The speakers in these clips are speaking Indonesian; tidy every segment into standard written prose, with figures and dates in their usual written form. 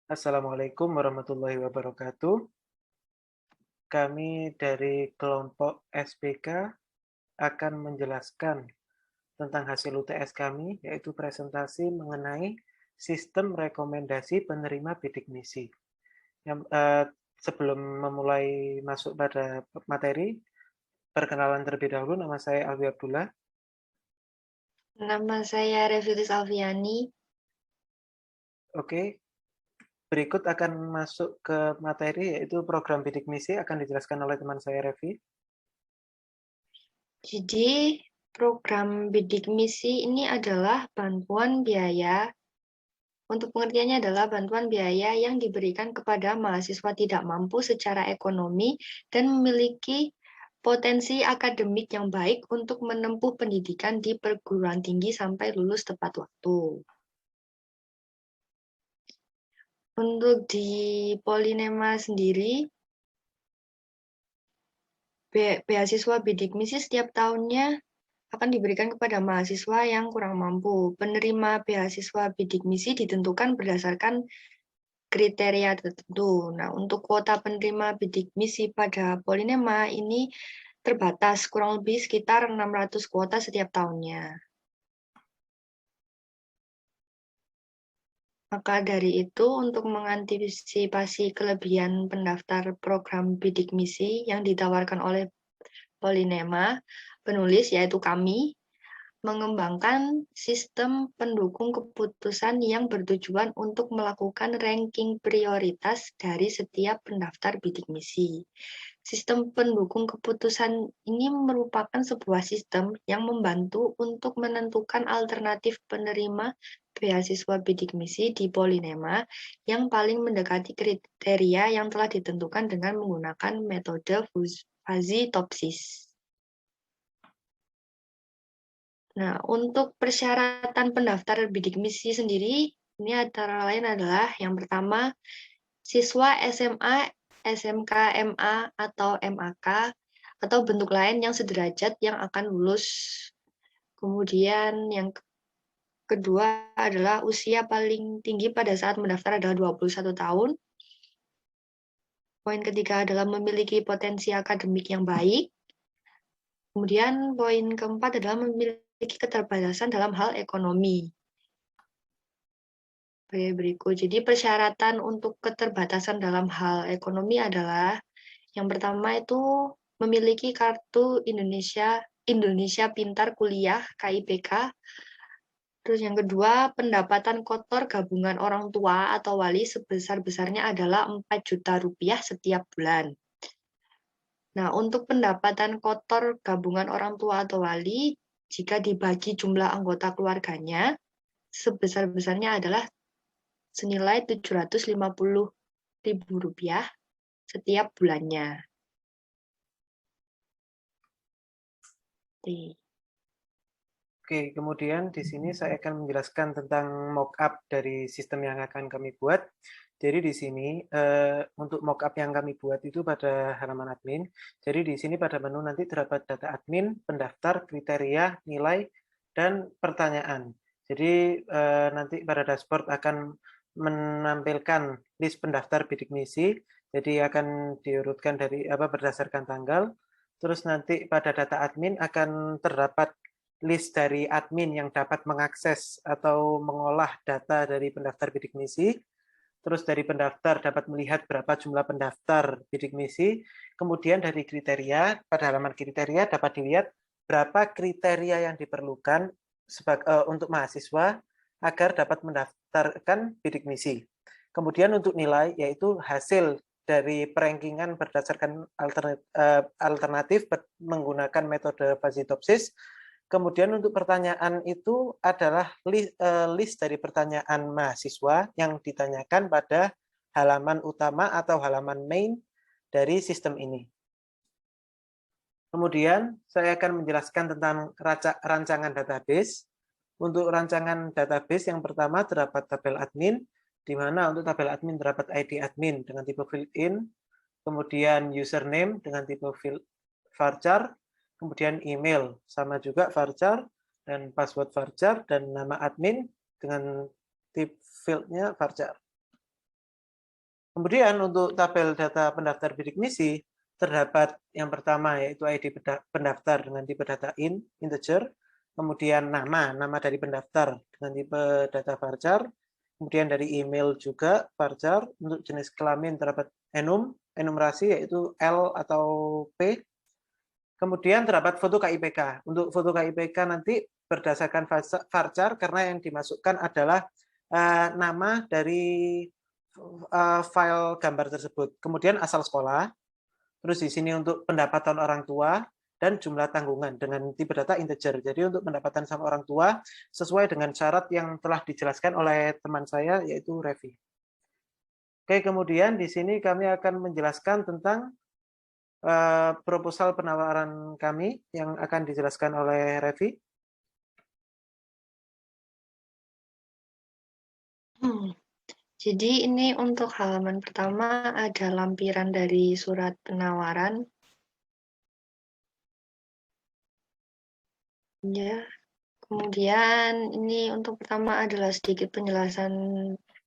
Assalamualaikum warahmatullahi wabarakatuh. Kami dari kelompok SPK akan menjelaskan tentang hasil UTS kami, yaitu presentasi mengenai sistem rekomendasi penerima bidik misi. Sebelum memulai masuk pada materi, perkenalan terlebih dahulu, nama saya Alwi Abdullah. Nama saya Revilis Alfiani. Oke, berikut akan masuk ke materi, yaitu program bidik misi akan dijelaskan oleh teman saya, Revi. Jadi, program bidik misi ini adalah bantuan biaya. Untuk pengertiannya adalah bantuan biaya yang diberikan kepada mahasiswa tidak mampu secara ekonomi dan memiliki potensi akademik yang baik untuk menempuh pendidikan di perguruan tinggi sampai lulus tepat waktu. Untuk di Polinema sendiri, beasiswa bidik misi setiap tahunnya akan diberikan kepada mahasiswa yang kurang mampu. Penerima beasiswa bidik misi ditentukan berdasarkan kriteria tertentu. Nah, untuk kuota penerima bidik misi pada Polinema ini terbatas, kurang lebih sekitar 600 kuota setiap tahunnya. Maka dari itu, untuk mengantisipasi kelebihan pendaftar program bidik misi yang ditawarkan oleh Polinema, penulis, yaitu kami, mengembangkan sistem pendukung keputusan yang bertujuan untuk melakukan ranking prioritas dari setiap pendaftar bidik misi. Sistem pendukung keputusan ini merupakan sebuah sistem yang membantu untuk menentukan alternatif penerima beasiswa bidik misi di Polinema yang paling mendekati kriteria yang telah ditentukan dengan menggunakan metode Fuzzy Topsis. Nah, untuk persyaratan pendaftar bidik misi sendiri, ini antara lain adalah yang pertama, siswa SMA, SMK, MA, atau MAK, atau bentuk lain yang sederajat yang akan lulus. Kemudian yang kedua adalah usia paling tinggi pada saat mendaftar adalah 21 tahun. Poin ketiga adalah memiliki potensi akademik yang baik. Kemudian poin keempat adalah memiliki keterbatasan dalam hal ekonomi. Berikut. Jadi persyaratan untuk keterbatasan dalam hal ekonomi adalah yang pertama itu memiliki kartu Indonesia Pintar Kuliah KIPK. Terus yang kedua, pendapatan kotor gabungan orang tua atau wali sebesar-besarnya adalah 4 juta rupiah setiap bulan. Nah, untuk pendapatan kotor gabungan orang tua atau wali, jika dibagi jumlah anggota keluarganya, sebesar-besarnya adalah senilai Rp750.000 setiap bulannya. Oke, kemudian di sini saya akan menjelaskan tentang mockup dari sistem yang akan kami buat. Jadi di sini untuk mockup yang kami buat itu pada halaman admin. Jadi di sini pada menu nanti terdapat data admin, pendaftar, kriteria, nilai, dan pertanyaan. Jadi nanti pada dashboard akan menampilkan list pendaftar bidik misi. Jadi akan diurutkan dari berdasarkan tanggal. Terus nanti pada data admin akan terdapat list dari admin yang dapat mengakses atau mengolah data dari pendaftar bidik misi. Terus dari pendaftar dapat melihat berapa jumlah pendaftar bidik misi. Kemudian dari kriteria, pada halaman kriteria dapat dilihat berapa kriteria yang diperlukan untuk mahasiswa agar dapat mendaftarkan bidik misi. Kemudian untuk nilai, yaitu hasil dari perankingan berdasarkan alternatif menggunakan metode Fuzzy-Topsis. Kemudian untuk pertanyaan itu adalah list dari pertanyaan mahasiswa yang ditanyakan pada halaman utama atau halaman main dari sistem ini. Kemudian saya akan menjelaskan tentang rancangan database. Untuk rancangan database yang pertama terdapat tabel admin, di mana untuk tabel admin terdapat ID admin dengan tipe fill-in, kemudian username dengan tipe varchar, kemudian email sama juga varchar, dan password varchar, dan nama admin dengan tip fieldnya varchar. Kemudian untuk tabel data pendaftar bidik misi, terdapat yang pertama yaitu ID pendaftar dengan tipe data integer, kemudian nama dari pendaftar dengan tipe data varchar, kemudian dari email juga varchar, untuk jenis kelamin terdapat enumerasi yaitu L atau P, kemudian terdapat foto KIPK. Untuk foto KIPK nanti berdasarkan varchar karena yang dimasukkan adalah nama dari file gambar tersebut. Kemudian asal sekolah, terus di sini untuk pendapatan orang tua, dan jumlah tanggungan dengan tipe data integer. Jadi untuk pendapatan sama orang tua sesuai dengan syarat yang telah dijelaskan oleh teman saya yaitu Revi. Oke, kemudian di sini kami akan menjelaskan tentang proposal penawaran kami yang akan dijelaskan oleh Revi. Jadi ini untuk halaman pertama ada lampiran dari surat penawaran. Ya, kemudian ini untuk pertama adalah sedikit penjelasan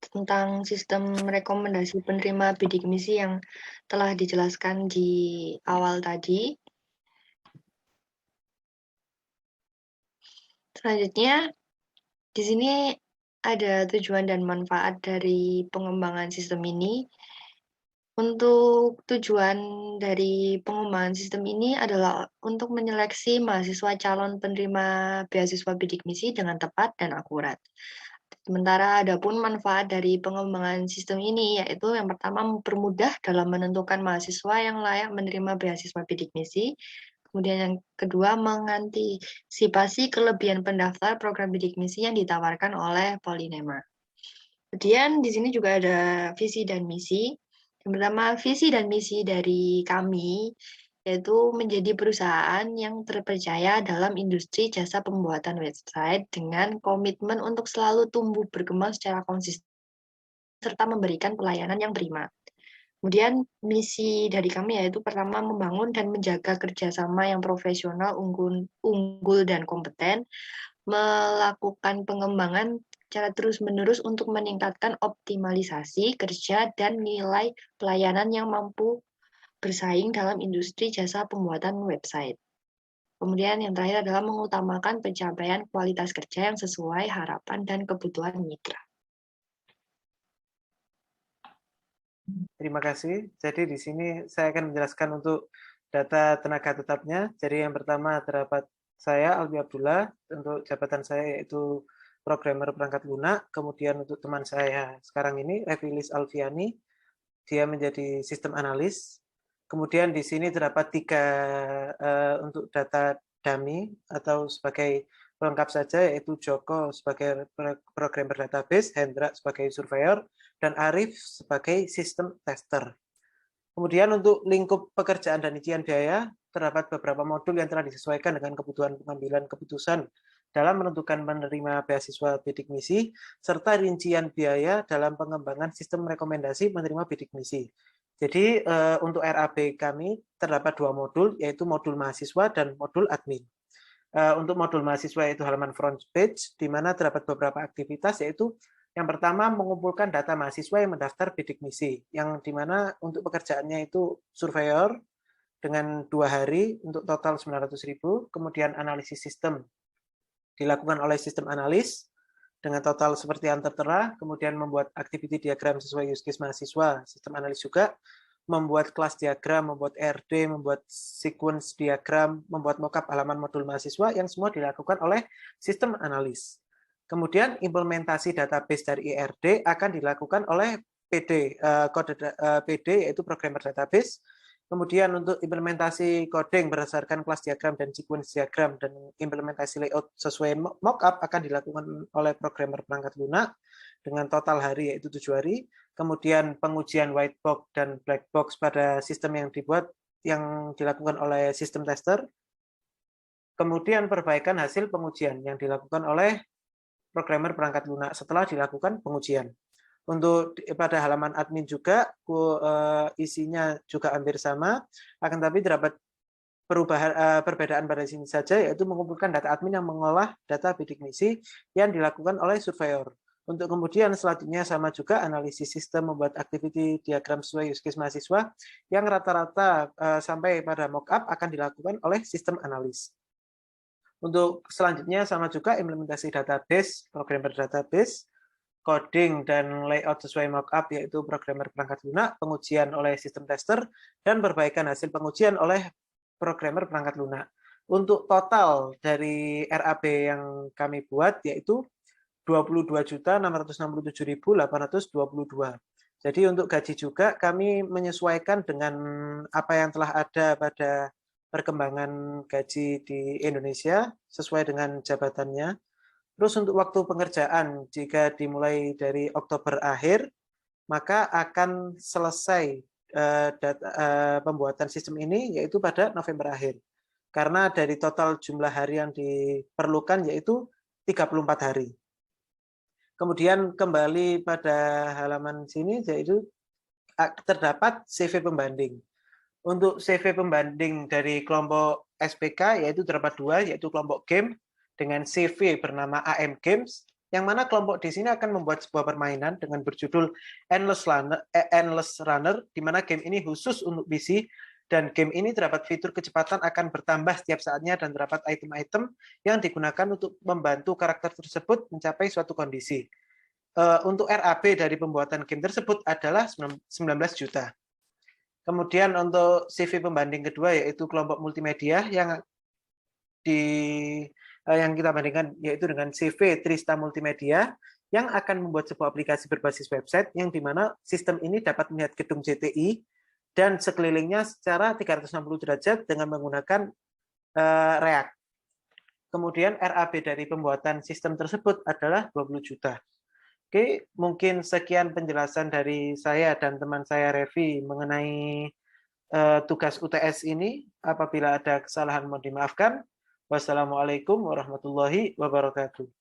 tentang sistem rekomendasi penerima bidik misi yang telah dijelaskan di awal tadi. Selanjutnya, di sini ada tujuan dan manfaat dari pengembangan sistem ini. Untuk tujuan dari pengembangan sistem ini adalah untuk menyeleksi mahasiswa calon penerima beasiswa bidik misi dengan tepat dan akurat. Sementara adapun manfaat dari pengembangan sistem ini yaitu yang pertama mempermudah dalam menentukan mahasiswa yang layak menerima beasiswa bidik misi. Kemudian yang kedua mengantisipasi kelebihan pendaftar program bidik misi yang ditawarkan oleh Polynema. Kemudian di sini juga ada visi dan misi. Yang pertama, visi dan misi dari kami yaitu menjadi perusahaan yang terpercaya dalam industri jasa pembuatan website dengan komitmen untuk selalu tumbuh berkembang secara konsisten serta memberikan pelayanan yang prima. Kemudian misi dari kami yaitu pertama membangun dan menjaga kerjasama yang profesional, unggul dan kompeten, melakukan pengembangan secara terus-menerus untuk meningkatkan optimalisasi kerja dan nilai pelayanan yang mampu bersaing dalam industri jasa pembuatan website. Kemudian yang terakhir adalah mengutamakan pencapaian kualitas kerja yang sesuai harapan dan kebutuhan mitra. Terima kasih. Jadi di sini saya akan menjelaskan untuk data tenaga tetapnya. Jadi yang pertama terdapat saya, Albi Abdullah, untuk jabatan saya yaitu programmer perangkat lunak. Kemudian untuk teman saya sekarang ini, Revilis Alfiani, dia menjadi sistem analis. Kemudian di sini terdapat 3 untuk data dummy atau sebagai pelengkap saja, yaitu Joko sebagai programmer database, Hendra sebagai surveyor, dan Arif sebagai sistem tester. Kemudian untuk lingkup pekerjaan dan rincian biaya, terdapat beberapa modul yang telah disesuaikan dengan kebutuhan pengambilan keputusan dalam menentukan penerima beasiswa bidik misi, serta rincian biaya dalam pengembangan sistem rekomendasi penerima bidik misi. Jadi untuk RAB kami terdapat 2 modul, yaitu modul mahasiswa dan modul admin. Untuk modul mahasiswa yaitu halaman front page, di mana terdapat beberapa aktivitas, yaitu yang pertama mengumpulkan data mahasiswa yang mendaftar bidik misi, yang di mana untuk pekerjaannya itu surveyor dengan 2 hari untuk total 900.000, kemudian analisis sistem dilakukan oleh sistem analis dengan total seperti yang tertera, kemudian membuat activity diagram sesuai use case mahasiswa, sistem analis juga membuat kelas diagram, membuat RD, membuat sequence diagram, membuat mockup halaman modul mahasiswa yang semua dilakukan oleh sistem analis. Kemudian implementasi database dari IRD akan dilakukan oleh PD, kode PD yaitu programmer database. Kemudian untuk implementasi coding berdasarkan kelas diagram dan sequence diagram dan implementasi layout sesuai mockup akan dilakukan oleh programmer perangkat lunak dengan total hari yaitu 7 hari. Kemudian pengujian white box dan black box pada sistem yang dibuat yang dilakukan oleh sistem tester. Kemudian perbaikan hasil pengujian yang dilakukan oleh programmer perangkat lunak setelah dilakukan pengujian. Untuk pada halaman admin juga isinya juga hampir sama, akan tapi terdapat perbedaan pada sini saja, yaitu mengumpulkan data admin yang mengolah data bidik misi yang dilakukan oleh surveyor. Untuk kemudian selanjutnya sama juga analisis sistem, membuat activity diagram sesuai use case mahasiswa yang rata-rata sampai pada mockup akan dilakukan oleh sistem analis. Untuk selanjutnya sama juga implementasi database, programmer database, coding dan layout sesuai mockup yaitu programmer perangkat lunak, pengujian oleh sistem tester, dan perbaikan hasil pengujian oleh programmer perangkat lunak. Untuk total dari RAB yang kami buat yaitu 22.667.822. Jadi untuk gaji juga kami menyesuaikan dengan apa yang telah ada pada perkembangan gaji di Indonesia sesuai dengan jabatannya. Terus untuk waktu pengerjaan, jika dimulai dari Oktober akhir, maka akan selesai pembuatan sistem ini yaitu pada November akhir. Karena dari total jumlah hari yang diperlukan yaitu 34 hari. Kemudian kembali pada halaman sini yaitu terdapat CV pembanding. Untuk CV pembanding dari kelompok SPK yaitu terdapat dua, yaitu kelompok game dengan CV bernama AM Games, yang mana kelompok di sini akan membuat sebuah permainan dengan berjudul Endless Runner, di mana game ini khusus untuk PC, dan game ini terdapat fitur kecepatan akan bertambah setiap saatnya dan terdapat item-item yang digunakan untuk membantu karakter tersebut mencapai suatu kondisi. Untuk RAB dari pembuatan game tersebut adalah 19 juta. Kemudian untuk CV pembanding kedua yaitu kelompok multimedia yang kita bandingkan yaitu dengan CV Trista Multimedia yang akan membuat sebuah aplikasi berbasis website yang dimana sistem ini dapat melihat gedung JTI dan sekelilingnya secara 360 derajat dengan menggunakan React. Kemudian RAB dari pembuatan sistem tersebut adalah 20 juta. Oke, mungkin sekian penjelasan dari saya dan teman saya Revi mengenai tugas UTS ini. Apabila ada kesalahan mohon dimaafkan. Wassalamualaikum warahmatullahi wabarakatuh.